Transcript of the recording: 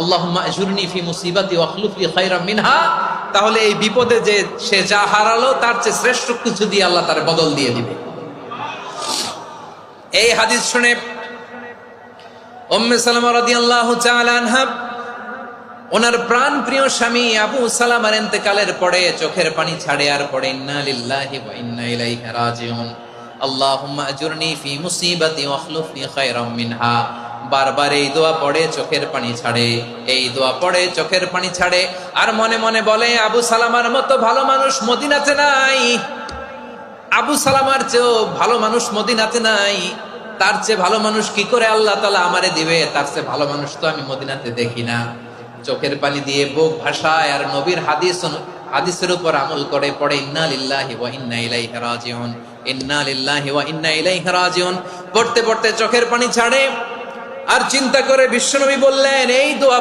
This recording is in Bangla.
আল্লাহুম্মা আজুরনি ফি মুসিবাতি ওয়াখলুফ লি খায়রাম মিনহা, তাহলে এই বিপদে যে সে যা হারালো তার চেয়ে শ্রেষ্ঠ কিছু দিয়ে আল্লাহ তার বদল দিয়ে দিবে। এই হাদিস শুনে উম্মে সালামা রাদিয়াল্লাহু তাআলা আনহা ওনার প্রাণ প্রিয় স্বামী আবু সালামার ইন্তেকালের পরে চোখের পানি ছাড়ে আর পড়ে ইন্না লিল্লাহি ওয়া ইন্না ইলাইহি রাজিউন, আল্লাহুম্মা আজুরনি ফি মুসিবাতি ওয়াখলুফনি খায়রাম মিনহা। বারবার এই দোয়া পড়ে চোখের পানি ছাড়ে, এই দোয়া পড়ে চোখের পানি ছাড়ে, আর মনে মনে বলে আবু সালামার মতো ভালো মানুষ মদিনাতে নাই, আবু সালামার চেয়েও ভালো মানুষ মদিনাতে নাই, তার চেয়ে ভালো মানুষ কি করে আল্লাহ তাআলা আমারে দিবে, তার চেয়ে ভালো মানুষ তো আমি মদিনাতে দেখি না। চোখের পানি দিয়ে বুক ভাসায় আর নবীর হাদিসের উপর আমল করে পড়ে ইন্না লিল্লাহি ওয়া ইন্না ইলাইহি রাজিউন, ইন্না লিল্লাহি ওয়া ইন্না ইলাইহি রাজিউন। পড়তে পড়তে চোখের পানি ছাড়ে আর চিন্তা করে বিশ্বনবী বললেন এই দোয়া